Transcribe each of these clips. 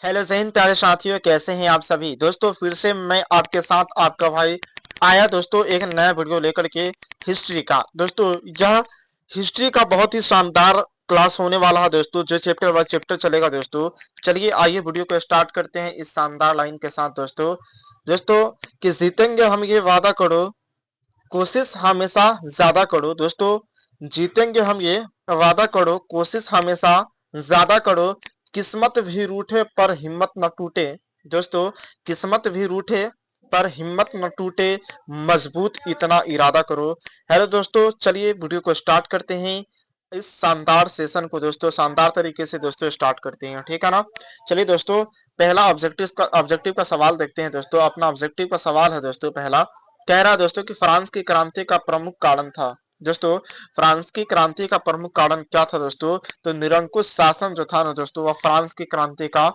Hello जय हिंद प्यारे साथियों, कैसे हैं आप सभी दोस्तों। फिर से मैं आपके साथ आपका भाई आया दोस्तों एक नया वीडियो लेकर के हिस्ट्री का। दोस्तों यह हिस्ट्री का बहुत ही शानदार क्लास होने वाला है दोस्तों, जो चैप्टर बाय चैप्टर चलेगा दोस्तों। चलिए आइए वीडियो को स्टार्ट करते हैं इस शानदार लाइन के साथ दोस्तों। दोस्तों कि जीतेंगे हम ये वादा करो, कोशिश हमेशा ज्यादा करो। दोस्तों जीतेंगे हम ये वादा करो, कोशिश हमेशा ज्यादा करो। किस्मत भी रूठे पर हिम्मत न टूटे। दोस्तों किस्मत भी रूठे पर हिम्मत न टूटे, मजबूत इतना इरादा करो। हेलो दोस्तों, चलिए वीडियो को स्टार्ट करते हैं। इस शानदार सेशन को दोस्तों शानदार तरीके से दोस्तों स्टार्ट करते हैं, ठीक है ना। चलिए दोस्तों, पहला ऑब्जेक्टिव का सवाल देखते हैं दोस्तों। अपना ऑब्जेक्टिव का सवाल है दोस्तों पहला, कह रहा है दोस्तों कि फ्रांस की क्रांति का प्रमुख कारण था। दोस्तों फ्रांस की क्रांति का प्रमुख कारण क्या था दोस्तों? तो निरंकुश शासन जो था ना दोस्तों, वह फ्रांस की क्रांति का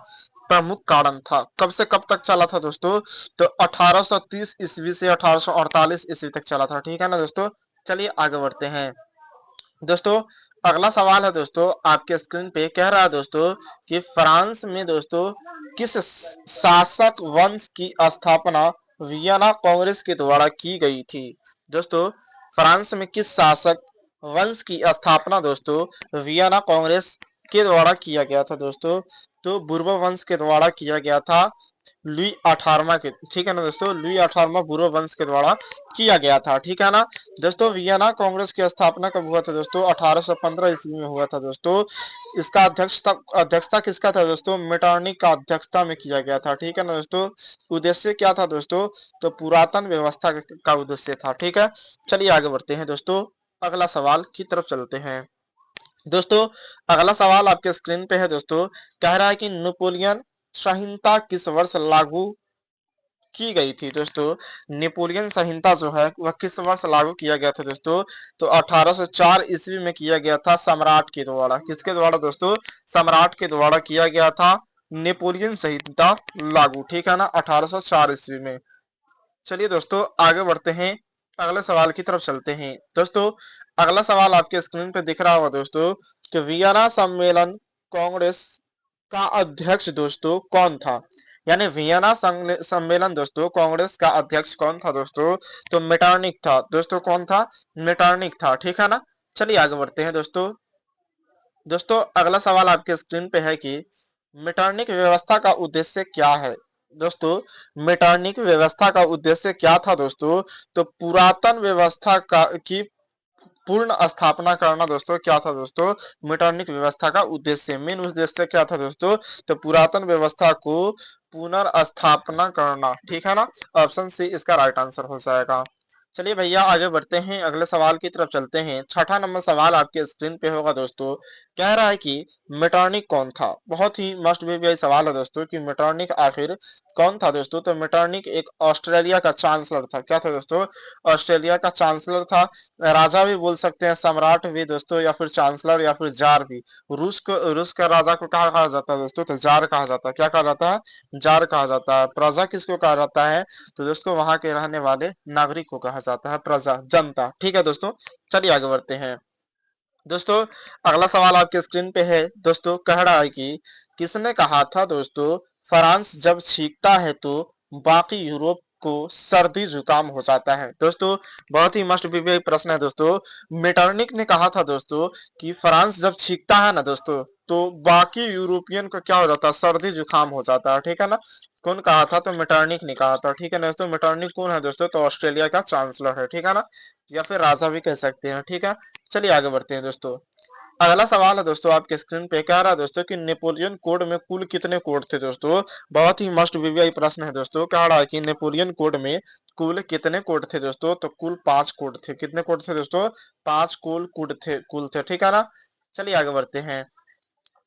प्रमुख कारण था। कब से कब तक चला था दोस्तों? तो 1830 ईस्वी से 1848 ईस्वी तक चला था, ठीक है ना दोस्तों। चलिए आगे बढ़ते हैं दोस्तों। अगला सवाल है दोस्तों आपके स्क्रीन पे, कह रहा है दोस्तों कि फ्रांस में दोस्तों किस शासक वंश की स्थापना वियना कांग्रेस के द्वारा की गई थी? दोस्तों फ्रांस में किस शासक वंश की स्थापना दोस्तों वियना कांग्रेस के द्वारा किया गया था दोस्तों? तो बुर्बो वंश के द्वारा किया गया था, लुई 18वां के, ठीक है ना दोस्तों। लुई 18वां बुर्बो वंश के द्वारा किया गया था, ठीक है ना दोस्तों। वियना कांग्रेस की स्थापना कब हुआ था दोस्तों? 1815 ईस्वी में हुआ था दोस्तों। इसका अध्यक्षता किसका था दोस्तों? मेटरनिख का अध्यक्षता में किया गया था, ठीक है ना दोस्तों। उद्देश्य क्या था दोस्तों? तो पुरातन व्यवस्था का उद्देश्य था, ठीक है। चलिए आगे बढ़ते हैं दोस्तों, अगला सवाल की तरफ चलते हैं दोस्तों। अगला सवाल आपके स्क्रीन पे है दोस्तों, कह रहा है कि नेपोलियन संहिता किस वर्ष लागू की गई थी दोस्तों? नेपोलियन संहिता जो है वह किस वर्ष लागू किया गया था दोस्तों? तो 1804 ईस्वी में किया गया था, सम्राट के द्वारा। किसके द्वारा दोस्तों? सम्राट के द्वारा किया गया था नेपोलियन संहिता लागू, ठीक है ना, 1804 ईस्वी में। चलिए दोस्तों आगे बढ़ते हैं, अगले सवाल की तरफ चलते हैं दोस्तों। अगला सवाल आपके स्क्रीन पे दिख रहा होगा दोस्तों कि वियना सम्मेलन कांग्रेस का अध्यक्ष दोस्तों कौन था? यानी वियना सम्मेलन दोस्तों कांग्रेस का अध्यक्ष कौन था दोस्तों? तो मेटरनिख था दोस्तों। कौन था? मेटरनिख था, ठीक है ना। चलिए आगे बढ़ते हैं दोस्तों। दोस्तों अगला सवाल आपके स्क्रीन पे है कि मेटरनिख व्यवस्था का उद्देश्य क्या है? दोस्तों मेटरनिख व्यवस्था का उद्देश्य क्या था दोस्तों? तो पुरातन व्यवस्था का की पूर्ण स्थापना करना दोस्तों क्या था दोस्तों? मेटरनिख व्यवस्था का उद्देश्य, मेन उद्देश्य क्या था दोस्तों? तो पुरातन व्यवस्था को पुनर्स्थापना करना, ठीक है ना। ऑप्शन सी इसका राइट आंसर हो जाएगा। चलिए भैया आगे बढ़ते हैं, अगले सवाल की तरफ चलते हैं। छठा नंबर सवाल आपके स्क्रीन पे होगा दोस्तों, कह रहा है कि मेटरनिख कौन था? बहुत ही मस्ट बी सवाल है दोस्तों कि मेटरनिख आखिर कौन था दोस्तों? तो मेटरनिख एक ऑस्ट्रेलिया का चांसलर था। क्या था दोस्तों? ऑस्ट्रेलिया का चांसलर था। राजा भी बोल सकते हैं, सम्राट भी दोस्तों, या फिर चांसलर या फिर जार भी। रूस का राजा को क्या कहा जाता है दोस्तों? तो जार कहा जाता है। क्या कहा जाता है? जार कहा जाता है। प्रजा किसको कहा जाता है? तो दोस्तों वहां के रहने वाले नागरिक को कहा जाता है प्रजा, जनता, ठीक है दोस्तों। चलिए आगे बढ़ते हैं दोस्तों। अगला सवाल आपके स्क्रीन पे है दोस्तों, कह रहा है कि किसने कहा था दोस्तों फ्रांस जब छींकता है तो बाकी यूरोप को सर्दी जुकाम हो जाता है? दोस्तों बहुत ही मस्ट बी प्रश्न है दोस्तों। मेटरनिख ने कहा था दोस्तों कि फ्रांस जब छींकता है ना दोस्तों, तो बाकी यूरोपियन को क्या हो जाता है? सर्दी जुकाम हो जाता है, ठीक है ना। कौन कहा था? तो मेटरनिख ने कहा था, ठीक है ना दोस्तों। मेटरनिख कौन है दोस्तों? तो ऑस्ट्रेलिया का चांसलर है, ठीक है ना, या फिर राजा भी कह सकते हैं, ठीक है। चलिए आगे बढ़ते हैं दोस्तों। अगला सवाल है दोस्तों आपके स्क्रीन पे, कह रहा है दोस्तों कि नेपोलियन कोड में कुल कितने कोड थे दोस्तों? बहुत ही मस्ट वीवीआई प्रश्न है दोस्तों। कह रहा है कि नेपोलियन कोड में कुल कितने कोड थे दोस्तों? तो कुल 5 कोड थे। कितने कोड थे दोस्तों? 5 कुल थे, ठीक है ना। चलिए आगे बढ़ते हैं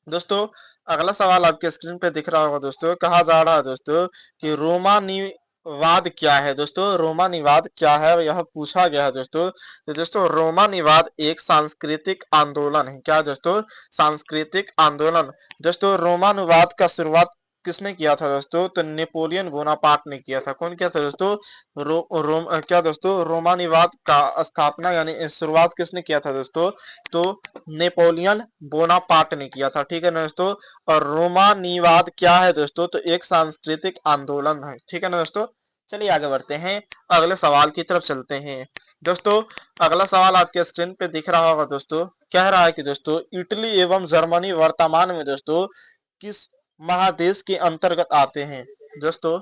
दोस्तों। अगला सवाल आपके स्क्रीन पे दिख रहा होगा दोस्तों, कहा जा रहा है दोस्तों कि रोमानिवाद क्या है दोस्तों? रोमानिवाद क्या है यह पूछा गया है दोस्तों। तो दोस्तों रोमानिवाद एक सांस्कृतिक आंदोलन है। क्या दोस्तों? सांस्कृतिक आंदोलन। दोस्तों रोमानिवाद का शुरुआत किसने किया था दोस्तों? तो नेपोलियन बोनापार्ट ने किया था। कौन किया था दोस्तों? क्या दोस्तों? रोमानिवाद का स्थापना यानी शुरुआत किसने किया था दोस्तों? तो नेपोलियन बोनापार्ट ने किया था। ठीक है ना दोस्तों? और रोमानिवाद क्या है दोस्तों? तो एक सांस्कृतिक आंदोलन है। ठीक है ना दोस्तों? चलिए आगे बढ़ते हैं, अगले सवाल की तरफ चलते हैं। दोस्तों अगला सवाल आपके स्क्रीन पे दिख रहा होगा दोस्तों। कह रहा है कि दोस्तों इटली एवं जर्मनी वर्तमान में दोस्तों किस महादेश के अंतर्गत आते हैं? दोस्तों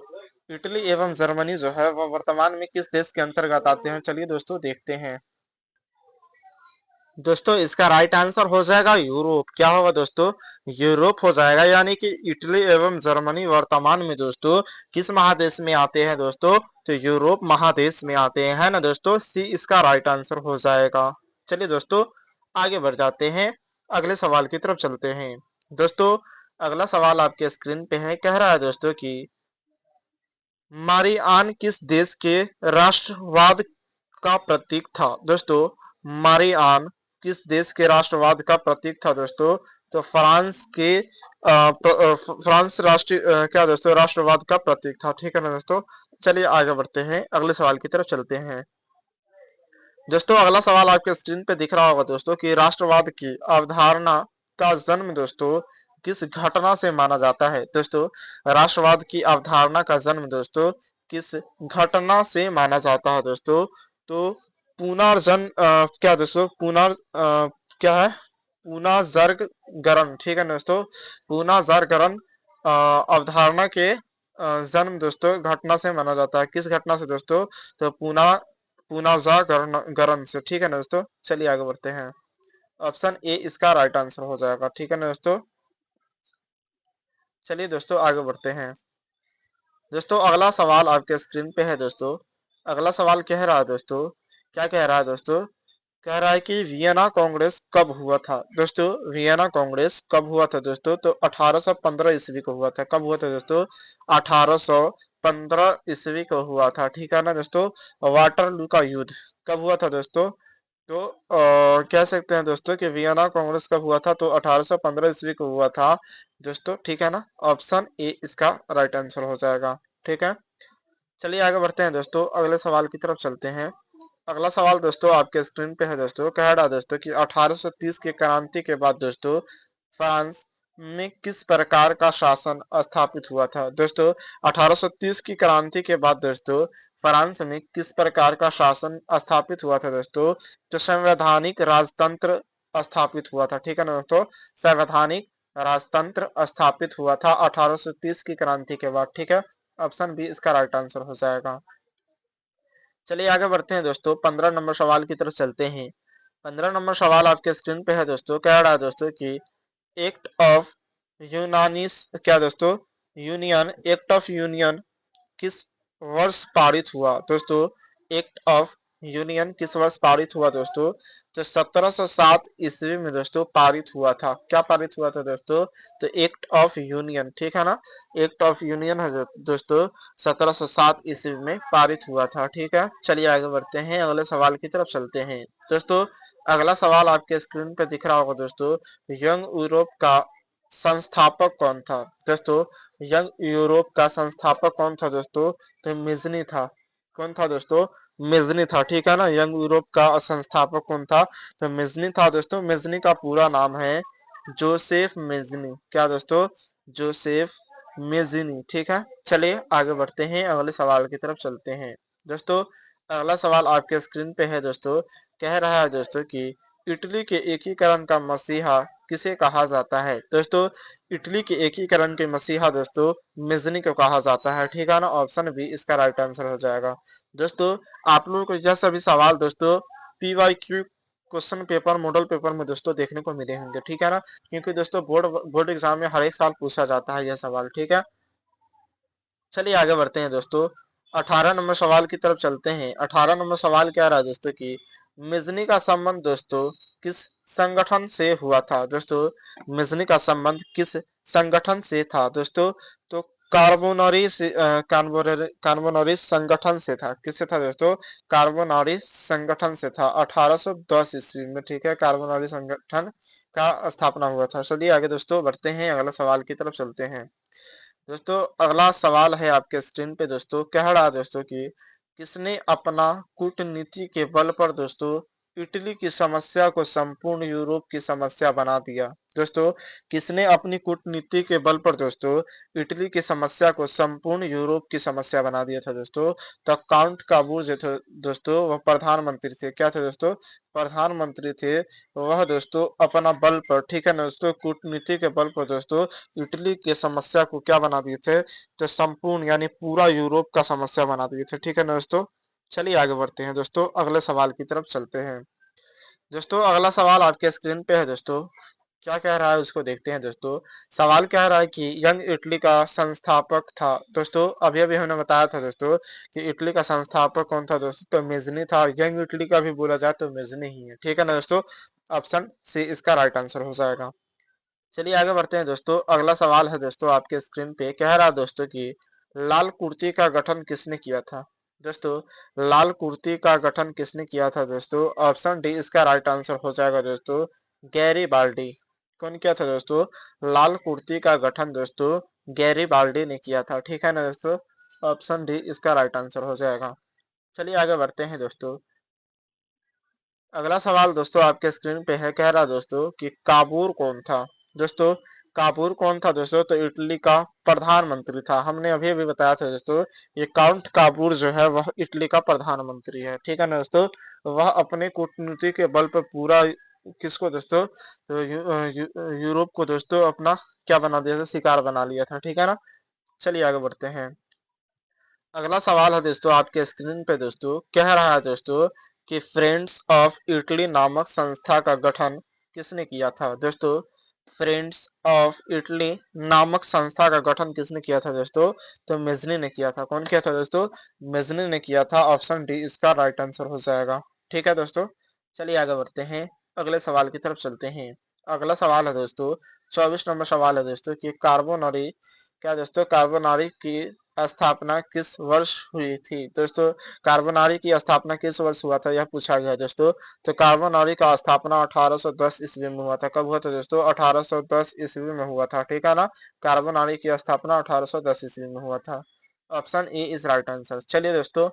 इटली एवं जर्मनी जो है वह वर्तमान में किस देश के अंतर्गत आते हैं? चलिए दोस्तों देखते हैं। दोस्तों इसका राइट आंसर हो जाएगा यूरोप। क्या होगा दोस्तों? यूरोप हो जाएगा। यानी कि इटली एवं जर्मनी वर्तमान में दोस्तों किस महादेश में आते हैं दोस्तों? तो यूरोप महादेश में आते हैं, है ना दोस्तों? सी इसका राइट आंसर हो जाएगा। चलिए दोस्तों आगे बढ़ जाते हैं, अगले सवाल की तरफ चलते हैं। दोस्तों अगला सवाल आपके स्क्रीन पे है। कह रहा है दोस्तों कि मारियान किस देश के राष्ट्रवाद का प्रतीक था? दोस्तों मारियान किस देश के राष्ट्रवाद का प्रतीक था दोस्तों? तो फ्रांस के फ्रांस राष्ट्रीय क्या दोस्तों राष्ट्रवाद का प्रतीक था। ठीक है ना दोस्तों? चलिए आगे बढ़ते हैं, अगले सवाल की तरफ चलते हैं। दोस्तों अगला सवाल आपके स्क्रीन पे दिख रहा होगा दोस्तों कि राष्ट्रवाद की अवधारणा का जन्म दोस्तों किस घटना से माना जाता है? दोस्तों राष्ट्रवाद की अवधारणा का जन्म दोस्तों किस घटना से माना जाता है दोस्तों? तो पुनर्जन क्या दोस्तों क्या है? पुनर्जनगरण। ठीक है दोस्तों? पुनर्जनगरण अवधारणा के जन्म दोस्तों घटना से माना जाता है। किस घटना से दोस्तों? तो पुनर्जागरण से। ठीक है ना दोस्तों? चलिए आगे बढ़ते हैं, ऑप्शन ए इसका राइट आंसर हो जाएगा। ठीक है ना दोस्तों? चलिए दोस्तों आगे बढ़ते हैं। दोस्तों अगला सवाल आपके स्क्रीन पे है दोस्तों। अगला सवाल कह रहा है दोस्तों, क्या कह रहा है दोस्तों? कह रहा है कि वियना कांग्रेस कब हुआ था? दोस्तों वियना कांग्रेस कब हुआ था दोस्तों? तो 1815 ईस्वी को हुआ था। कब हुआ था दोस्तों? 1815 ईस्वी को हुआ था। ठीक है ना दोस्तों? वाटरलू का युद्ध कब हुआ था दोस्तों? तो कह सकते हैं दोस्तों कि वियना कांग्रेस कब हुआ था? तो 1815 ईस्वी को हुआ था दोस्तों। ठीक है ना? ऑप्शन ए इसका राइट आंसर हो जाएगा। ठीक है, चलिए आगे बढ़ते हैं दोस्तों, अगले सवाल की तरफ चलते हैं। अगला सवाल दोस्तों आपके स्क्रीन पे है दोस्तों। कह रहा है दोस्तों कि 1830 की क्रांति के बाद दोस्तों फ्रांस में किस प्रकार का शासन स्थापित हुआ था? दोस्तों 1830 की क्रांति के बाद दोस्तों फ्रांस में किस प्रकार का शासन स्थापित हुआ था दोस्तों? तो संवैधानिक राजतंत्र स्थापित हुआ था। ठीक है ना दोस्तों? संवैधानिक राजतंत्र स्थापित हुआ था 1830 की क्रांति के बाद। ठीक है, ऑप्शन बी इसका राइट आंसर हो जाएगा। चलिए आगे बढ़ते हैं दोस्तों, 15 नंबर सवाल की तरफ चलते हैं। 15 नंबर सवाल आपके स्क्रीन पे है दोस्तों। कह रहा है दोस्तों कि एक्ट ऑफ यूनानिस क्या दोस्तों? यूनियन, एक्ट ऑफ यूनियन किस वर्ष पारित हुआ? दोस्तों एक्ट ऑफ यूनियन किस वर्ष पारित हुआ दोस्तों? तो 1707 ईस्वी में दोस्तों पारित हुआ था। क्या पारित हुआ था दोस्तों? तो एक्ट ऑफ यूनियन। ठीक है ना? एक्ट ऑफ यूनियन है दोस्तों 1707 ईस्वी में पारित हुआ था। ठीक है, चलिए आगे बढ़ते हैं, अगले सवाल की तरफ चलते हैं। दोस्तों अगला सवाल आपके स्क्रीन पे दिख रहा होगा दोस्तों। यंग यूरोप का संस्थापक कौन था? दोस्तों यंग यूरोप का संस्थापक कौन था दोस्तों? तो मिजनी था। कौन था दोस्तों? मिजनी था। ठीक है ना? यंग यूरोप का संस्थापक कौन था? तो मिजनी था दोस्तों। मिजनी का पूरा नाम है जोसेफ मिजनी। क्या दोस्तों? जोसेफ मिजनी। ठीक है, चलिए आगे बढ़ते हैं, अगले सवाल की तरफ चलते हैं। दोस्तों अगला सवाल आपके स्क्रीन पे है दोस्तों। कह रहा है दोस्तों कि इटली के एकीकरण का मसीहा किसे कहा जाता है? दोस्तों इटली के एकीकरण के मसीहा दोस्तों मिजनी को कहा जाता है। ठीक है ना? ऑप्शन बी इसका राइट आंसर हो जाएगा। दोस्तों आप लोगों को यह सभी सवाल दोस्तों PYQ question paper model paper में दोस्तों देखने को मिले होंगे। ठीक है ना? क्योंकि दोस्तों बोर्ड एग्जाम में हर एक साल पूछा जाता है यह सवाल। ठीक है, चलिए आगे बढ़ते हैं दोस्तों, 18 नंबर सवाल की तरफ चलते हैं। 18 नंबर सवाल क्या रहा दोस्तों कि मिजनी का संबंध दोस्तों किस संगठन से हुआ था? दोस्तों मिजनी का संबंध किस संगठन से था दोस्तों? तो कार्बोनरी संगठन से था। किससे था दोस्तों? कार्बोनरी संगठन से था 1810 ईस्वी में। ठीक है, कार्बोनरी संगठन का स्थापना हुआ था। चलिए आगे दोस्तों बढ़ते हैं, अगला सवाल की तरफ चलते हैं। दोस्तों अगला सवाल है आपके स्क्रीन पे दोस्तों, कह रहा है दोस्तों कि किसने अपना कूटनीति के बल पर दोस्तों इटली की समस्या को संपूर्ण यूरोप की समस्या बना दिया। दोस्तों किसने अपनी कूटनीति के बल पर दोस्तों इटली की समस्या को संपूर्ण यूरोप की समस्या बना दिया था दोस्तों? तो काउंट काबूल जो थे दोस्तों वह प्रधानमंत्री थे। क्या थे दोस्तों? प्रधानमंत्री थे। वह दोस्तों अपना बल पर, ठीक है ना दोस्तों, कूटनीति के बल पर दोस्तों इटली की समस्या को क्या बना दिए थे? तो संपूर्ण यानी पूरा यूरोप का समस्या बना दिए थे। ठीक है ना दोस्तों, चलिए आगे बढ़ते हैं दोस्तों, अगले सवाल की तरफ चलते हैं। दोस्तों अगला सवाल आपके स्क्रीन पे है दोस्तों, क्या कह रहा है उसको देखते हैं दोस्तों। सवाल कह रहा है कि यंग इटली का संस्थापक था। दोस्तों अभी अभी हमने बताया था दोस्तों कि इटली का संस्थापक कौन था दोस्तों? तो मेजनी था। यंग इटली का भी बोला जाए तो मेजनी ही है। ठीक है ना दोस्तों, ऑप्शन सी इसका राइट आंसर हो जाएगा। चलिए आगे बढ़ते हैं दोस्तों, अगला सवाल है दोस्तों आपके स्क्रीन पे, कह रहा है दोस्तों कि लाल कुर्ती का गठन किसने किया था? दोस्तों लाल कुर्ती का गठन किसने किया था दोस्तों? ऑप्शन डी इसका राइट आंसर हो जाएगा दोस्तों, गैरीबाल्डी। कौन किया था दोस्तों? लाल कुर्ती का गठन दोस्तों गैरीबाल्डी ने किया था। ठीक है ना दोस्तों, ऑप्शन डी इसका राइट आंसर हो जाएगा। चलिए आगे बढ़ते हैं दोस्तों, अगला सवाल दोस्तों आपके स्क्रीन पे है, कह रहा दोस्तों कि काबूर कौन था? दोस्तों काबूर कौन था दोस्तों? तो इटली का प्रधानमंत्री था। हमने अभी अभी बताया था दोस्तों, ये काउंट काबूर जो है वह इटली का प्रधानमंत्री है। ठीक है ना दोस्तों, वह अपने कूटनीति के बल पर पूरा किसको दोस्तों, तो यूरोप को दोस्तों अपना क्या बना दिया था? शिकार बना लिया था। ठीक है ना, चलिए आगे बढ़ते हैं। अगला सवाल है दोस्तों आपके स्क्रीन पे दोस्तों, कह रहा है दोस्तों कि फ्रेंड्स ऑफ इटली नामक संस्था का गठन किसने किया था? दोस्तों फ्रेंड्स ऑफ इटली नामक संस्था का गठन किसने किया था दोस्तों? तो मेजनी ने किया था। कौन किया था दोस्तों? मेजनी ने किया था। ऑप्शन डी इसका राइट आंसर हो जाएगा। ठीक है दोस्तों, चलिए आगे बढ़ते हैं, अगले सवाल की तरफ चलते हैं। अगला सवाल है दोस्तों, 24 नंबर सवाल है दोस्तों कि कार्बोनरी, क्या दोस्तों कार्बोनारी की स्थापना किस वर्ष हुई थी? दोस्तों कार्बोनारी की स्थापना किस वर्ष हुआ था, यह पूछा गया है दोस्तों। तो कार्बोनारी का स्थापना 1810 ईस्वी में हुआ था। कब हुआ था दोस्तों? 1810 ईस्वी में हुआ था। ठीक है ना, कार्बोनारी की स्थापना 1810 ईस्वी में हुआ था। Option A is right answer. चलिए दोस्तों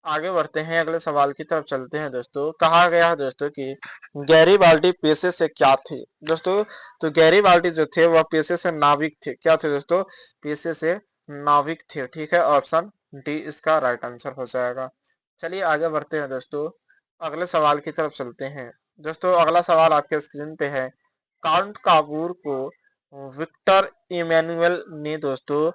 आगे बढ़ते हैं, अगले सवाल की तरफ चलते हैं दोस्तों। कहा गया है दोस्तों कि गैरीबाल्डी पेशे से क्या थे? दोस्तों तो गैरीबाल्डी जो थे वह पेशे से नाविक थे। क्या थे दोस्तों? पेशे से नाविक थे। ठीक है, ऑप्शन डी इसका राइट आंसर हो जाएगा। चलिए आगे बढ़ते हैं दोस्तों, अगले सवाल की तरफ चलते हैं। दोस्तों अगला सवाल आपके स्क्रीन पे है, काउंट काबूर को विक्टर इमैनुअल ने दोस्तों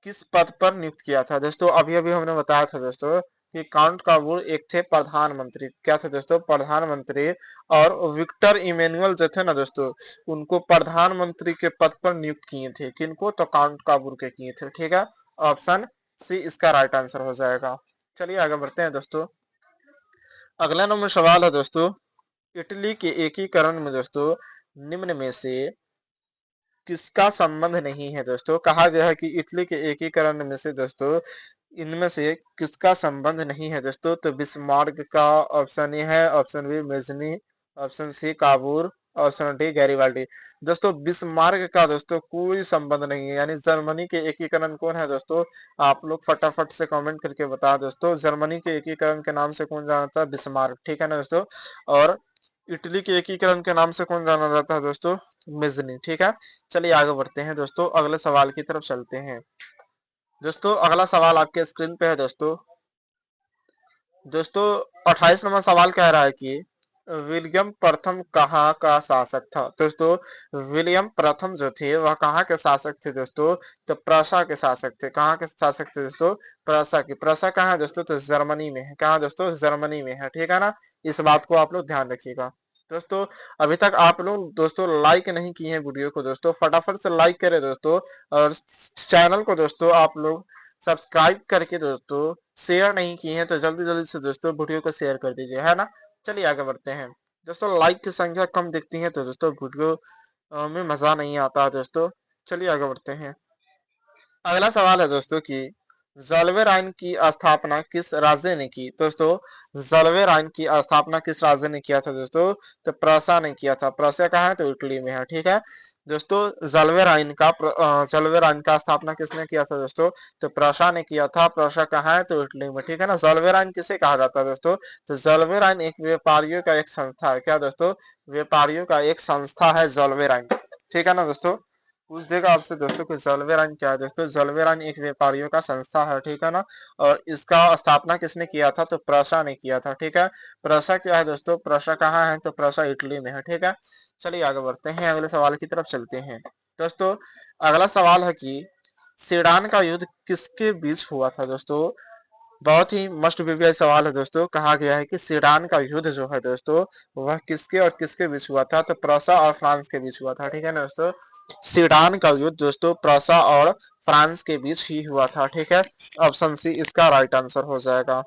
किस पद पर नियुक्त किया था? दोस्तों अभी अभी हमने बताया था दोस्तों कि काउंट काबूर एक थे प्रधानमंत्री। क्या थे दोस्तों? प्रधानमंत्री। और विक्टर इमैनुअल जो थे ना दोस्तों, उनको प्रधानमंत्री के पद पर नियुक्त किए थे। किनको? तो काउंट काबूर के किए थे। ठीक है, ऑप्शन सी इसका राइट आंसर हो जाएगा। चलिए आगे बढ़ते हैं दोस्तों, अगला नंबर सवाल है दोस्तों, इटली के एकीकरण में दोस्तों निम्न में से किसका संबंध नहीं है? दोस्तों कहा गया है कि इटली के एकीकरण में से दोस्तों इनमें से किसका संबंध नहीं है दोस्तों? तो बिस्मार्क का, ऑप्शन ए है, option B Mazzini, option C Cavour, option D Garibaldi. दोस्तों बिस्मार्क का दोस्तों कोई संबंध नहीं है, यानी जर्मनी के एकीकरण कौन है दोस्तों? आप लोग फटाफट से कमेंट करके बताओ दोस्तों, जर्मनी के एकीकरण के नाम से कौन जाना जाता है? बिस्मार्क। ठीक है ना दोस्तों, और इटली के एकीकरण के नाम से कौन जाना जाता है दोस्तों? मेजनी। ठीक है, चलिए आगे बढ़ते हैं दोस्तों, अगले सवाल की तरफ चलते हैं। दोस्तों अगला सवाल आपके स्क्रीन पे है दोस्तों, दोस्तों 28 नंबर सवाल कह रहा है कि विलियम प्रथम कहाँ का शासक था? दोस्तों विलियम प्रथम जो थे वह कहाँ के शासक थे दोस्तों? तो प्रसा के शासक थे। कहाँ के शासक थे दोस्तों? प्रसा के। प्रसा कहाँ है दोस्तों? तो जर्मनी में है। कहाँ दोस्तों? जर्मनी में है। ठीक है ना, इस बात को आप लोग ध्यान रखिएगा। दोस्तों अभी तक आप लोग दोस्तों लाइक नहीं किए हैं वीडियो को दोस्तों, फटाफट से लाइक करें दोस्तों, और चैनल को दोस्तों आप लोग सब्सक्राइब करके दोस्तों शेयर नहीं किए हैं तो जल्दी जल्दी से दोस्तों वीडियो को शेयर कर दीजिए, है ना। चलिए आगे बढ़ते हैं दोस्तों, लाइक की संख्या कम दिखती है तो दोस्तों वीडियो में मजा नहीं आता है दोस्तों। चलिए आगे बढ़ते हैं, अगला सवाल है दोस्तों कि जलवेराइन की स्थापना किस राज्य ने की? दोस्तों जलवेराइन की स्थापना किस राज्य ने किया था दोस्तों? तो प्रसा ने किया था। प्रसा कहाँ है? तो इटली में है। ठीक है, दोस्तों जल्वेराइन का स्थापना किसने किया था दोस्तों? तो प्रशा ने किया था। प्रशा कहाँ है? तो इटली में, ठीक है ना। जल्वेराइन किसे कहा जाता है दोस्तों? तो जल्वेराइन एक व्यापारियों का एक संस्था है। क्या दोस्तों? व्यापारियों का एक संस्था है जल्वेराइन, ठीक है ना दोस्तों। पूछ देगा आपसे दोस्तों कि जल्वेराइन क्या है दोस्तों? जल्वेराइन एक व्यापारियों का संस्था है, ठीक है ना। और इसका स्थापना किसने किया था? तो प्रशा ने किया था, ठीक है। प्रशा क्या है दोस्तों? प्रशा कहाँ है? तो प्रशा इटली में है, ठीक है। चलिए आगे बढ़ते हैं, अगले सवाल की तरफ चलते हैं दोस्तों। अगला सवाल है कि सीडान का युद्ध किसके बीच हुआ था दोस्तों? बहुत ही मस्ट बीबीआई सवाल है दोस्तों। कहा गया है कि सीडान का युद्ध जो है दोस्तों, वह किसके और किसके बीच हुआ था? तो प्रूसा और फ्रांस के बीच हुआ था, ठीक है ना दोस्तों। सीडान का युद्ध दोस्तों प्रूसा और फ्रांस के बीच ही हुआ था, ठीक है। ऑप्शन सी इसका राइट आंसर हो जाएगा।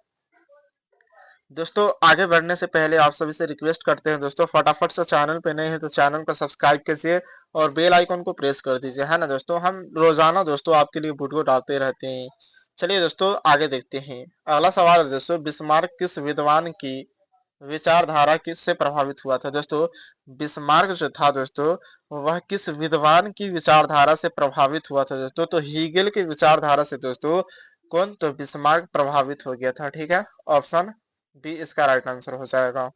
दोस्तों आगे बढ़ने से पहले आप सभी से रिक्वेस्ट करते हैं दोस्तों, फटाफट से चैनल पे नए हैं तो चैनल को सब्सक्राइब कीजिए और बेल आइकन को प्रेस कर दीजिए, है ना दोस्तों। हम रोजाना दोस्तों आपके लिए वीडियो डालते रहते हैं। चलिए दोस्तों आगे देखते हैं। अगला सवाल है दोस्तों, बिस्मार्क किस विद्वान की विचारधारा किससे प्रभावित हुआ था दोस्तों? बिस्मार्क जो था दोस्तों, वह किस विद्वान की विचारधारा से प्रभावित हुआ था दोस्तों? तो हीगेल की विचारधारा से दोस्तों कौन? तो बिस्मार्क प्रभावित हो गया था, ठीक है। ऑप्शन बी इसका राइट आंसर हो जाएगा।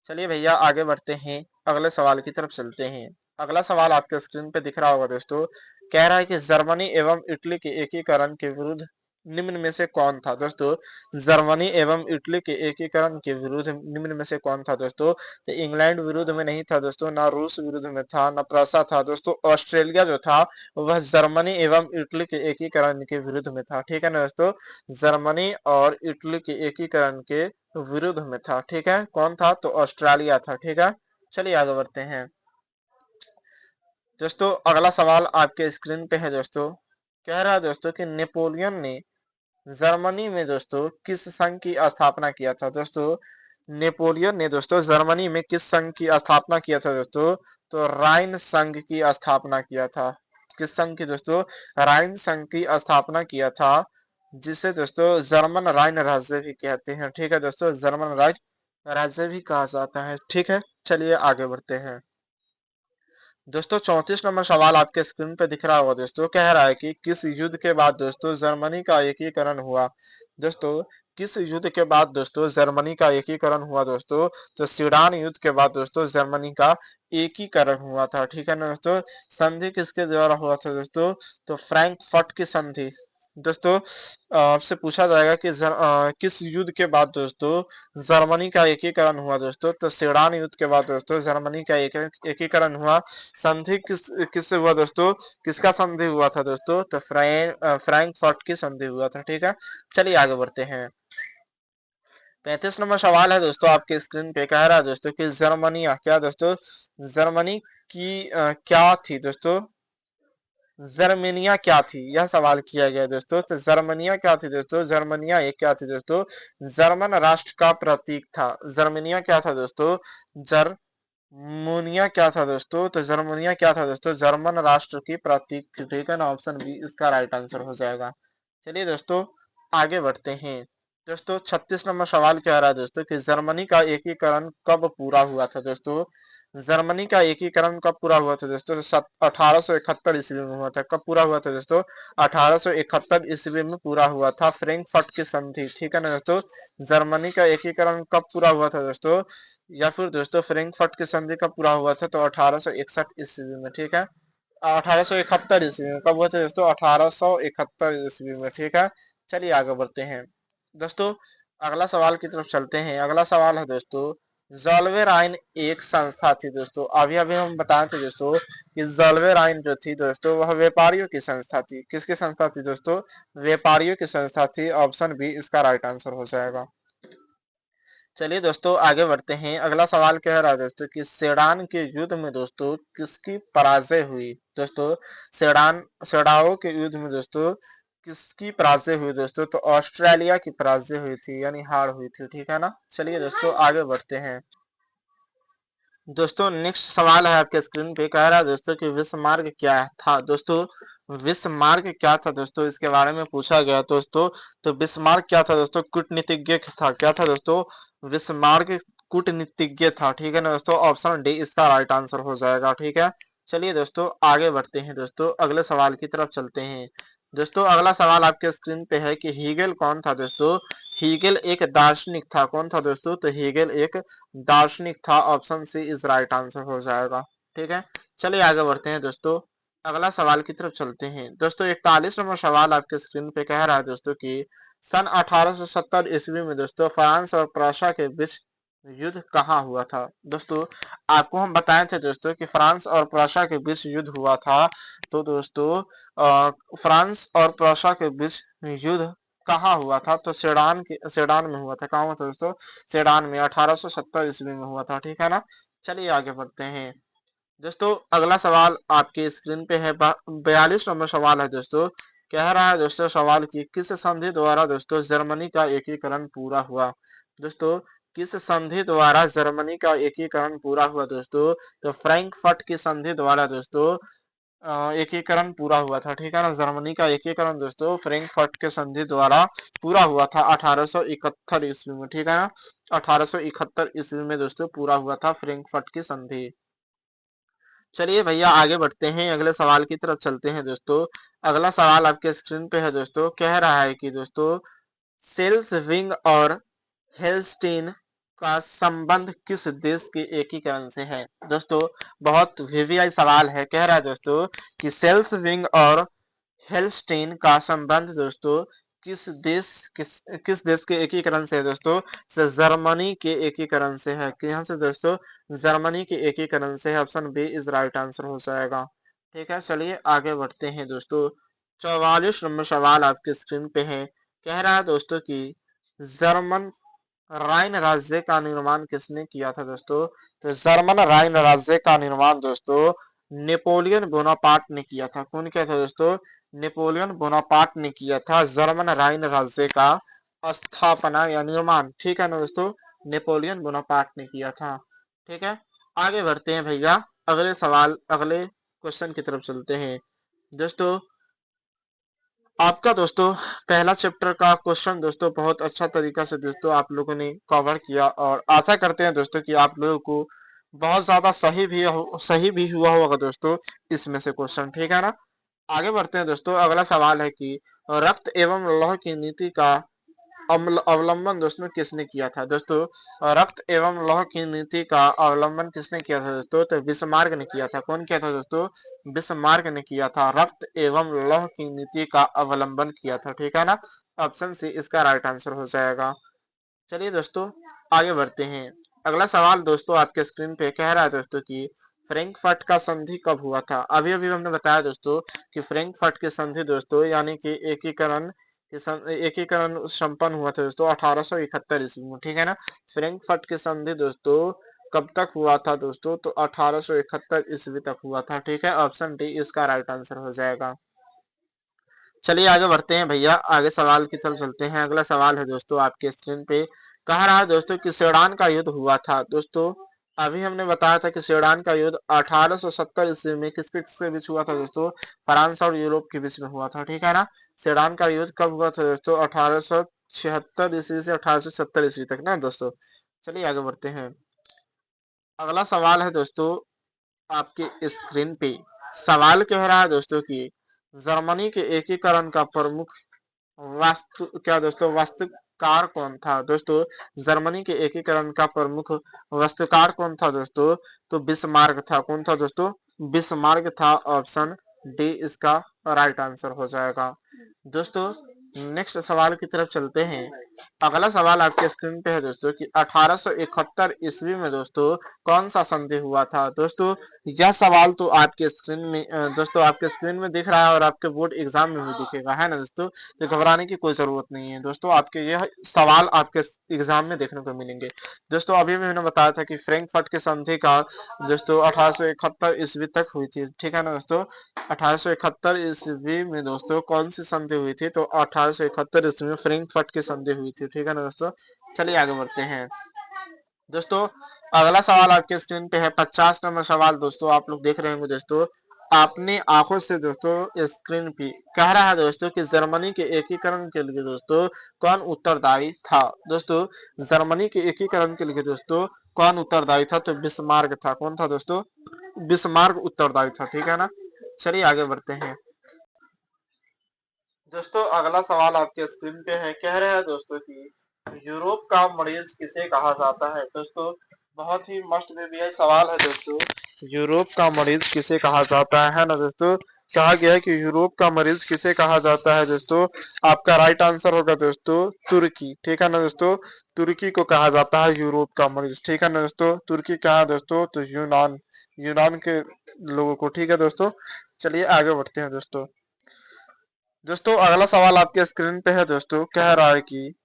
चलिए भैया आगे बढ़ते हैं, अगले सवाल की तरफ चलते हैं। अगला सवाल आपके स्क्रीन पे दिख रहा होगा दोस्तों। कह रहा है कि जर्मनी एवं इटली के एकीकरण के विरुद्ध निम्न में से कौन था दोस्तों? जर्मनी एवं इटली के एकीकरण के विरुद्ध निम्न में से कौन था दोस्तों? तो इंग्लैंड विरुद्ध में नहीं था दोस्तों, ना रूस विरुद्ध में था, ना प्रसा था दोस्तों। ऑस्ट्रेलिया जो था वह जर्मनी एवं इटली के एकीकरण के विरुद्ध में था, ठीक है ना दोस्तों। जर्मनी और इटली के एकीकरण के विरुद्ध में था, ठीक है। कौन था? तो ऑस्ट्रेलिया था, ठीक है। चलिए आगे बढ़ते हैं दोस्तों। अगला सवाल आपके स्क्रीन पे है दोस्तों। कह रहा है दोस्तों कि नेपोलियन ने जर्मनी में दोस्तों किस संघ की स्थापना किया था दोस्तों? नेपोलियन ने दोस्तों जर्मनी में किस संघ की स्थापना किया था दोस्तों? तो राइन संघ की स्थापना किया था। किस संघ की दोस्तों? राइन संघ की स्थापना किया था, जिसे दोस्तों जर्मन राइन राज्य भी कहते हैं, ठीक है दोस्तों। जर्मन राइन राज्य भी कहा जाता है, ठीक है। चलिए आगे बढ़ते हैं दोस्तों। 34 नंबर सवाल आपके स्क्रीन पे दिख रहा होगा दोस्तों। कह रहा है कि किस युद्ध के बाद दोस्तों जर्मनी का एकीकरण हुआ दोस्तों? किस युद्ध के बाद दोस्तों जर्मनी का एकीकरण हुआ दोस्तों? तो सीडान युद्ध के बाद दोस्तों जर्मनी का एकीकरण हुआ था, ठीक है ना दोस्तों। संधि किसके द्वारा हुआ था दोस्तों? तो फ्रैंकफर्ट की संधि। दोस्तों आपसे पूछा जाएगा कि किस युद्ध के बाद दोस्तों जर्मनी का एकीकरण हुआ दोस्तों? तो सेडान युद्ध के बाद दोस्तों जर्मनी का एकीकरण हुआ। संधि किससे हुआ दोस्तों? किसका संधि हुआ था दोस्तों? तो फ्रैंकफर्ट की संधि हुआ था, ठीक है। चलिए आगे बढ़ते हैं। 35 नंबर सवाल है दोस्तों आपके स्क्रीन पे। कह रहा है दोस्तों कि जर्मनिया क्या दोस्तों? जर्मनी की क्या थी दोस्तों? जर्मनिया क्या थी, यह सवाल किया गया दोस्तों। तो जर्मनिया क्या थी दोस्तों? जर्मनिया एक क्या थी दोस्तों? जर्मन राष्ट्र का प्रतीक था। जर्मनिया क्या था दोस्तों? जर्मनिया क्या था दोस्तों? तो जर्मनिया क्या था दोस्तों? जर्मन राष्ट्र की प्रतीक थी, ठीक है ना। ऑप्शन बी इसका राइट आंसर हो जाएगा। चलिए दोस्तों आगे बढ़ते हैं दोस्तों। 36 नंबर सवाल कह रहा है दोस्तों कि जर्मनी का एकीकरण कब पूरा हुआ था दोस्तों? जर्मनी का एकीकरण कब पूरा हुआ था दोस्तों? 1871 ईस्वी में हुआ था। कब पूरा हुआ था दोस्तों? 1871 ईस्वी में पूरा हुआ था, फ्रैंकफर्ट की संधि, ठीक है ना दोस्तों। जर्मनी का एकीकरण कब पूरा हुआ था दोस्तों? या फिर दोस्तों फ्रैंकफर्ट की संधि कब पूरा हुआ था? तो 1861 ईस्वी में, ठीक है। 1871 ईस्वी में कब हुआ था दोस्तों? 1871 ईस्वी में, ठीक है। चलिए आगे बढ़ते हैं दोस्तों। अगला सवाल की तरफ चलते हैं। अगला सवाल है दोस्तों, जॉल्वेराइन एक संस्था थी दोस्तों। अभी अभी हम बताए थे दोस्तों कि जॉल्वेराइन जो थी दोस्तों वह व्यापारियों की संस्था थी। किसकी संस्था थी दोस्तों? व्यापारियों की संस्था थी। ऑप्शन बी इसका राइट आंसर हो जाएगा। चलिए दोस्तों आगे बढ़ते हैं। अगला सवाल कह रहा है दोस्तों कि सेडान के युद्ध में दोस्तों किसकी पराजय हुई दोस्तों? सेडाओ के युद्ध में दोस्तों किसकी पराजय हुई दोस्तों? तो ऑस्ट्रेलिया की पराजय हुई थी, यानी हार हुई थी, ठीक है ना। चलिए दोस्तों आगे बढ़ते हैं दोस्तों। नेक्स्ट सवाल है आपके स्क्रीन पे। कह रहा है दोस्तों कि विश्व मार्ग क्या था दोस्तों? विश्व मार्ग क्या था दोस्तों, इसके बारे में पूछा गया दोस्तों। तो विश्व मार्ग क्या था दोस्तों? कूटनीतिज्ञ था। क्या था दोस्तों? विश्व मार्ग कूटनीतिज्ञ था, ठीक है ना दोस्तों। ऑप्शन डी इसका राइट आंसर हो जाएगा, ठीक है। चलिए दोस्तों आगे बढ़ते हैं दोस्तों, अगले सवाल की तरफ चलते हैं। दोस्तों अगला सवाल आपके स्क्रीन पे है कि हीगल कौन था दोस्तों। हीगल एक दार्शनिक था। कौन था दोस्तों? तो हीगल एक दार्शनिक था। Option C is right answer हो जाएगा। ठीक है, चलिए आगे बढ़ते हैं दोस्तों, अगला सवाल की तरफ चलते हैं। दोस्तों 41 नंबर सवाल आपके स्क्रीन पे कह रहा है दोस्तों कि सन 1870 ईस्वी में दोस्तों फ्रांस और प्रूसिया के बीच युद्ध कहाँ हुआ था। दोस्तों आपको हम बताए थे दोस्तों कि फ्रांस और प्रूसिया के बीच युद्ध हुआ था। तो दोस्तों फ्रांस और प्रूसिया के बीच युद्ध कहाँ हुआ था? तो सेडान में हुआ था। कहाँ हुआ था दोस्तों? सेडान में 1870 ईस्वी में हुआ था। ठीक है ना, चलिए आगे बढ़ते हैं दोस्तों, अगला सवाल आपके स्क्रीन पे है। 42 नंबर सवाल है दोस्तों। कह रहा है दोस्तों सवाल की किस संधि द्वारा दोस्तों जर्मनी का एकीकरण पूरा हुआ। दोस्तों किस संधि द्वारा जर्मनी का एकीकरण पूरा हुआ दोस्तों? तो फ्रैंकफर्ट की संधि द्वारा दोस्तों एकीकरण पूरा हुआ था। ठीक है ना, जर्मनी का एकीकरण दोस्तों फ्रैंकफर्ट के संधि द्वारा पूरा हुआ था 1871 ईस्वी में। ठीक है ना, 1871 ईस्वी में दोस्तों पूरा हुआ था फ्रैंकफर्ट की संधि। चलिए भैया आगे बढ़ते हैं, अगले सवाल की तरफ चलते हैं दोस्तों। अगला सवाल आपके स्क्रीन पे है दोस्तों। कह रहा है कि दोस्तों सेल्स विंग और हेल्स्टीन का संबंध किस देश के एकीकरण से है। दोस्तों बहुत वीवीआई सवाल है। कह रहा है दोस्तों कि सेल्स विंग और हेल्स्टीन का संबंध दोस्तों किस देश के एकीकरण से है दोस्तों? से जर्मनी के एकीकरण से है। कि यहाँ से दोस्तों जर्मनी के एकीकरण से है। Option B is right answer हो जाएगा। ठीक है, चलिए आगे बढ़ते हैं दोस्तों। 44 नंबर सवाल आपके स्क्रीन पे है। कह रहा है दोस्तों कि जर्मन राइन राज्य का निर्माण किसने किया था दोस्तों? तो जर्मन राइन राज्य का निर्माण दोस्तों नेपोलियन बोनापार्ट ने किया था। कौन किया था दोस्तों? नेपोलियन बोनापार्ट ने किया था जर्मन राइन राज्य का स्थापना या निर्माण। ठीक है ना दोस्तों, नेपोलियन बोनापार्ट ने किया था। ठीक है, आगे बढ़ते हैं भैया, अगले क्वेश्चन की तरफ चलते हैं दोस्तों। आपका दोस्तों पहला चैप्टर का क्वेश्चन दोस्तों बहुत अच्छा तरीका से दोस्तों आप लोगों ने कवर किया और आशा करते हैं दोस्तों कि आप लोगों को बहुत ज्यादा सही भी हुआ होगा दोस्तों इसमें से क्वेश्चन। ठीक है ना, आगे बढ़ते हैं दोस्तों। अगला सवाल है कि रक्त एवं लौह की नीति का अवलंबन दोस्तों किसने किया था। दोस्तों रक्त एवं लौह की नीति का अवलंबन किसने किया था दोस्तों? तो बिस्मार्क ने किया था। कौन किया था दोस्तों? बिस्मार्क ने किया था, रक्त एवं लौह की नीति का अवलंबन किया था। ठीक है ना, ऑप्शन सी इसका राइट आंसर हो जाएगा। चलिए दोस्तों आगे बढ़ते हैं। अगला सवाल दोस्तों आपके स्क्रीन पे कह रहा है दोस्तों कि फ्रैंकफर्ट का संधि कब हुआ था। अभी अभी हमने बताया दोस्तों कि फ्रैंकफर्ट की संधि दोस्तों यानी कि एकीकरण संपन्न हुआ था दोस्तों 1871 ईस्वी में। ठीक है ना, फ्रैंकफर्ट की संधि दोस्तों कब तक हुआ था दोस्तों? तो 1871 ईस्वी तक हुआ था। ठीक है, ऑप्शन डी इसका राइट आंसर हो जाएगा। चलिए आगे बढ़ते हैं भैया, आगे सवाल की तरफ चलते हैं। अगला सवाल है दोस्तों आपके स्क्रीन पे। कह रहा है दोस्तों कि सेडान का युद्ध हुआ था। दोस्तों अभी हमने बताया था कि सेडान का युद्ध 1870 ईस्वी में किसके बीच हुआ था दोस्तों? फ्रांस और यूरोप के बीच में हुआ था। ठीक है ना, सेडान का युद्ध कब हुआ था दोस्तों? 1876 ईस्वी से 1870 ईस्वी तक ना दोस्तों। चलिए आगे बढ़ते हैं। अगला सवाल है दोस्तों आपके स्क्रीन पे। सवाल कह रहा है दोस्तों कि जर्मनी के एकीकरण का प्रमुख वास्तुकार कौन था। दोस्तों जर्मनी के एकीकरण का प्रमुख वास्तुकार कौन था दोस्तों? तो बिस्मार्क था। कौन था दोस्तों? बिस्मार्क था। ऑप्शन डी इसका राइट आंसर हो जाएगा। दोस्तों नेक्स्ट सवाल की तरफ चलते हैं। अगला सवाल आपके स्क्रीन पे है दोस्तों कि 1871 ईस्वी में दोस्तों कौन सा संधि हुआ था। दोस्तों यह सवाल तो आपके स्क्रीन में दोस्तों आपके स्क्रीन में दिख रहा है और आपके बोर्ड एग्जाम में भी दिखेगा, है ना दोस्तों। तो घबराने की कोई जरूरत नहीं है दोस्तों, आपके यह सवाल आपके एग्जाम में देखने को मिलेंगे। दोस्तों अभी मैंने बताया था कि फ्रैंकफर्ट की संधि का दोस्तों 1871 ईस्वी तक हुई थी। ठीक है ना दोस्तों, 1871 ईस्वी में दोस्तों कौन सी संधि हुई थी? तो 1871 ईस्वी में फ्रैंकफर्ट की संधि हुई थी। ठीक है ना दोस्तों, चलिए आगे बढ़ते हैं दोस्तों। अगला सवाल आपके स्क्रीन पे है 50 नंबर सवाल। दोस्तों आप लोग देख रहे होंगे दोस्तों आपने आंखों से दोस्तों स्क्रीन पे। कह रहा है दोस्तों कि जर्मनी के एकीकरण के लिए दोस्तों कौन उत्तरदायी था। दोस्तों जर्मनी के एकीकरण के लिए दोस्तों कौन उत्तरदायी था? तो बिस्मार्क था। कौन था दोस्तों? बिस्मार्क उत्तरदायी था, ठीक है ना। चलिए आगे बढ़ते हैं दोस्तों। अगला सवाल आपके स्क्रीन पे है, कह रहे हैं दोस्तों कि यूरोप का मरीज किसे कहा जाता है? दोस्तों बहुत ही मस्ट बेबी सवाल है दोस्तों। यूरोप का मरीज किसे कहा जाता है ना दोस्तों? कहा गया है कि यूरोप का मरीज किसे कहा जाता है दोस्तों? आपका राइट आंसर होगा दोस्तों तुर्की, ठीक है ना दोस्तों। तुर्की को कहा जाता है यूरोप का मरीज, ठीक है ना दोस्तों। तुर्की कहा है दोस्तों? तो यूनान, यूनान के लोगों को, ठीक है दोस्तों। चलिए आगे बढ़ते हैं दोस्तों। दोस्तों अगला सवाल आपके स्क्रीन पे है दोस्तों, कह रहा है कि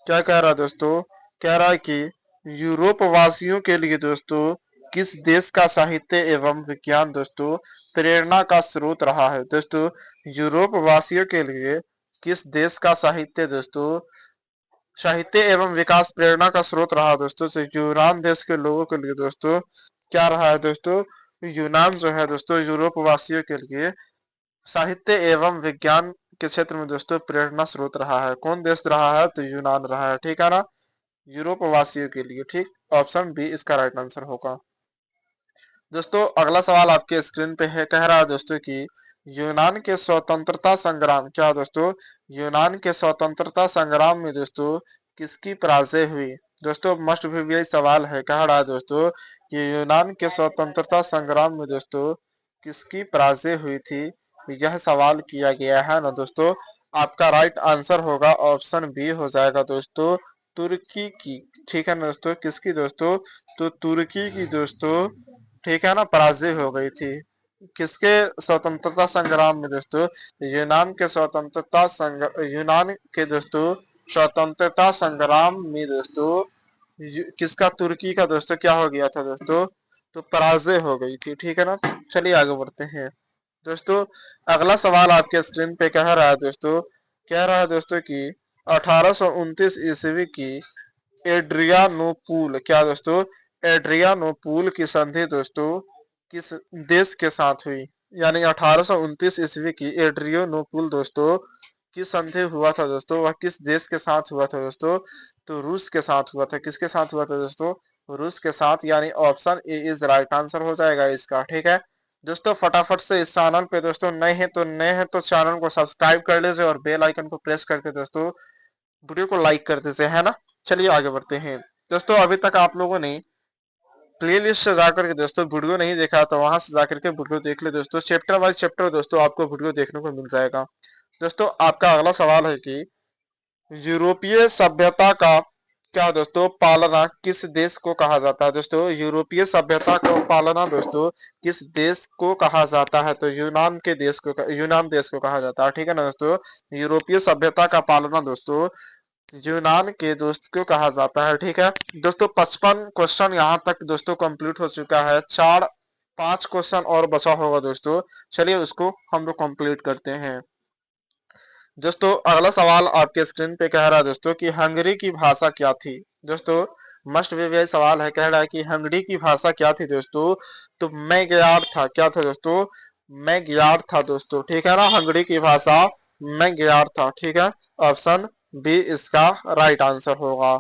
क्या कह रहा है दोस्तों? कह रहा है कि यूरोप वासियों के लिए दोस्तों किस देश का साहित्य एवं विज्ञान दोस्तों प्रेरणा का स्रोत रहा है? दोस्तों यूरोप वासियों के लिए किस देश का साहित्य दोस्तों साहित्य एवं विकास प्रेरणा का स्रोत रहा दोस्तों? तो यूनान देश के लोगों के लिए दोस्तों क्या रहा है दोस्तों? यूनान जो है दोस्तों यूरोप वासियों के लिए साहित्य एवं विज्ञान के क्षेत्र में दोस्तों प्रेरणा स्रोत रहा है। कौन देश रहा है? तो यूनान रहा है, ठीक है ना। यूरोप वासियों के लिए, ठीक। ऑप्शन बी इसका राइट आंसर होगा। दोस्तों अगला सवाल आपके स्क्रीन पे है, कह रहा है दोस्तों कि यूनान के स्वतंत्रता संग्राम, क्या दोस्तों? यूनान के स्वतंत्रता संग्राम में दोस्तों किसकी पराजय हुई? दोस्तों मस्ट भी यही सवाल है, कह रहा है दोस्तों कि यूनान के स्वतंत्रता संग्राम में दोस्तों किसकी पराजय हुई थी? यह सवाल किया गया है ना दोस्तों। आपका राइट आंसर होगा ऑप्शन बी हो जाएगा दोस्तों तुर्की की, ठीक है ना दोस्तों। किसकी दोस्तों? तो तुर्की की दोस्तों, ठीक है ना, पराजय हो गई थी। किसके स्वतंत्रता संग्राम में दोस्तों? यूनान के स्वतंत्रता यूनान के दोस्तों स्वतंत्रता संग्राम में दोस्तों किसका? तुर्की का दोस्तों क्या हो गया था दोस्तों? तो पराजय हो गई थी, ठीक है ना। चलिए आगे बढ़ते हैं दोस्तों। अगला सवाल आपके स्क्रीन पे कह रहा है दोस्तों, कह रहा है दोस्तों कि 1829 ईस्वी की एड्रियानोपुल, क्या दोस्तों? एड्रियानोपुल की संधि दोस्तों किस देश के साथ हुई? यानी 1829 ईस्वी की एड्रियानोपुल दोस्तों की संधि हुआ था दोस्तों, वह किस देश के साथ हुआ था दोस्तों? तो रूस के साथ हुआ था। किसके साथ हुआ था दोस्तों? रूस के साथ, यानी option A is right answer हो जाएगा इसका, ठीक है दोस्तों। फटाफट से इस चैनल पे दोस्तों नए हैं तो चैनल को सब्सक्राइब कर लीजिए और बेल आइकन को प्रेस करके दोस्तों वीडियो को लाइक कर दीजिए, है ना। चलिए आगे बढ़ते हैं दोस्तों। अभी तक आप लोगों ने प्ले लिस्ट से जाकर के दोस्तों वीडियो नहीं देखा तो वहां से जाकर के वीडियो देख ले दोस्तों। चैप्टर बाय चैप्टर दोस्तों आपको वीडियो देखने को मिल जाएगा। दोस्तों आपका अगला सवाल है कि यूरोपीय सभ्यता का क्या दोस्तों पालना किस देश को कहा जाता है? दोस्तों यूरोपीय सभ्यता का पालना दोस्तों किस देश को कहा जाता है? तो यूनान देश को कहा जाता है, ठीक है ना दोस्तों। यूरोपीय सभ्यता का पालना दोस्तों यूनान के दोस्त को कहा जाता है, ठीक है दोस्तों। 55 क्वेश्चन यहाँ तक दोस्तों कंप्लीट हो चुका है। 5 क्वेश्चन और बचा होगा दोस्तों। चलिए उसको हम लोग कंप्लीट करते हैं दोस्तों। अगला सवाल आपके स्क्रीन पे कह रहा है दोस्तों कि हंगरी की भाषा क्या थी? दोस्तों मस्ट भी सवाल है, कह रहा है कि हंगरी की भाषा क्या थी दोस्तों? तो मैग्यार था। क्या था दोस्तों? मैग्यार था दोस्तों, ठीक है ना। हंगरी की भाषा मैग्यार था, ठीक है। ऑप्शन बी इसका राइट आंसर होगा,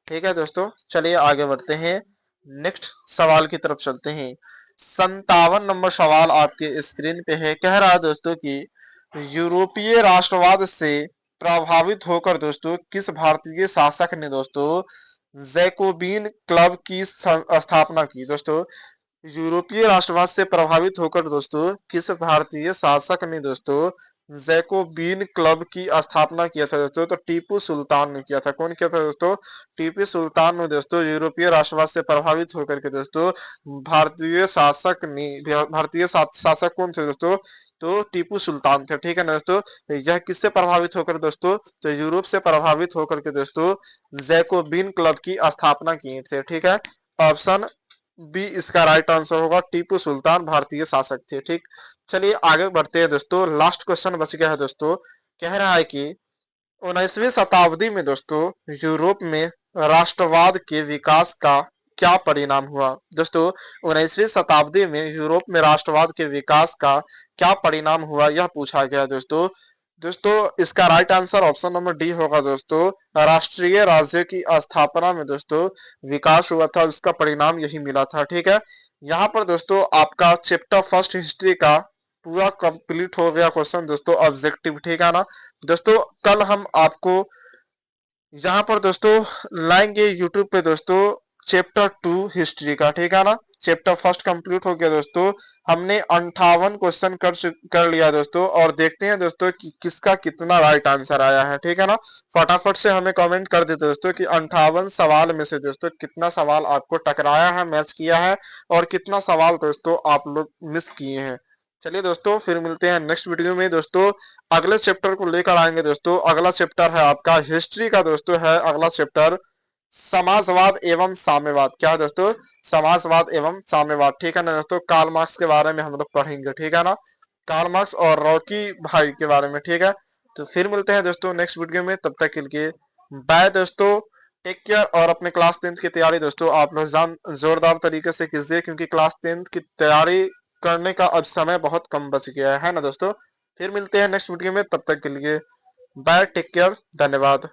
ठीक है दोस्तों। चलिए आगे बढ़ते हैं, नेक्स्ट सवाल की तरफ चलते हैं। 57 नंबर सवाल आपके स्क्रीन पे है, कह रहा है दोस्तों कि यूरोपीय राष्ट्रवाद से प्रभावित होकर दोस्तों किस भारतीय शासक ने दोस्तों जैकोबिन क्लब की स्थापना की? दोस्तों यूरोपीय राष्ट्रवाद से प्रभावित होकर दोस्तों किस भारतीय शासक ने दोस्तों जैकोबिन क्लब की स्थापना किया था दोस्तों? तो टीपू सुल्तान ने किया था। कौन किया था दोस्तों? टीपू सुल्तान ने दोस्तों यूरोपीय राष्ट्रवाद से प्रभावित होकर के दोस्तों भारतीय शासक कौन थे दोस्तों? तो टीपू सुल्तान थे, ठीक है ना दोस्तों। यह किससे प्रभावित होकर दोस्तों? तो यूरोप से प्रभावित होकर के दोस्तों जैकोबिन क्लब की स्थापना की थे, ठीक है। ऑप्शन बी इसका राइट आंसर होगा, टीपू सुल्तान भारतीय शासक थे, ठीक। चलिए आगे बढ़ते हैं दोस्तों। लास्ट क्वेश्चन बच गया है दोस्तों। कह रहा है कि 19वीं शताब्दी में दोस्तों यूरोप में राष्ट्रवाद के विकास का क्या परिणाम हुआ? दोस्तों 19वीं शताब्दी में यूरोप में राष्ट्रवाद के विकास का क्या परिणाम हुआ, यह पूछा गया दोस्तों। दोस्तों इसका right answer option number D होगा दोस्तों। राष्ट्रीय राज्य की स्थापना में दोस्तों विकास हुआ था, उसका परिणाम यही मिला था। ठीक है, यहाँ पर दोस्तों आपका चैप्टर फर्स्ट हिस्ट्री का पूरा कंप्लीट हो गया क्वेश्चन दोस्तों ऑब्जेक्टिव। ठीक है ना दोस्तों, कल हम आपको यहाँ पर दोस्तों लाएंगे यूट्यूब पे दोस्तों चैप्टर 2 हिस्ट्री का। ठीक है ना, चैप्टर फर्स्ट कंप्लीट हो गया दोस्तों। हमने 58 क्वेश्चन कर लिया दोस्तों, और देखते हैं दोस्तों कि किसका कितना राइट आंसर आया है। ठीक है ना, फटाफट से हमें कमेंट कर देते दोस्तों कि 58 सवाल में से दोस्तों कितना सवाल आपको टकराया है, मैच किया है, और कितना सवाल दोस्तों आप लोग मिस किए हैं। चलिए दोस्तों, फिर मिलते हैं नेक्स्ट वीडियो में दोस्तों। अगले चैप्टर को लेकर आएंगे दोस्तों। अगला चैप्टर है आपका हिस्ट्री का दोस्तों, है अगला चैप्टर समाजवाद एवं साम्यवाद। क्या है दोस्तों? समाजवाद एवं साम्यवाद। ठीक है ना दोस्तों, कार्ल मार्क्स के बारे में हम लोग पढ़ेंगे। ठीक है ना, कार्ल मार्क्स और रॉकी भाई के बारे में। ठीक है, तो फिर मिलते हैं दोस्तों नेक्स्ट वीडियो में, तब तक के लिए बाय दोस्तों, टेक केयर। और अपने क्लास 10th की तैयारी दोस्तों आप लोग जोरदार तरीके से कीजिए, क्योंकि क्लास 10th की तैयारी करने का अब समय बहुत कम बच गया है ना दोस्तों। फिर मिलते हैं नेक्स्ट वीडियो में, तब तक के लिए बाय, टेक केयर, धन्यवाद।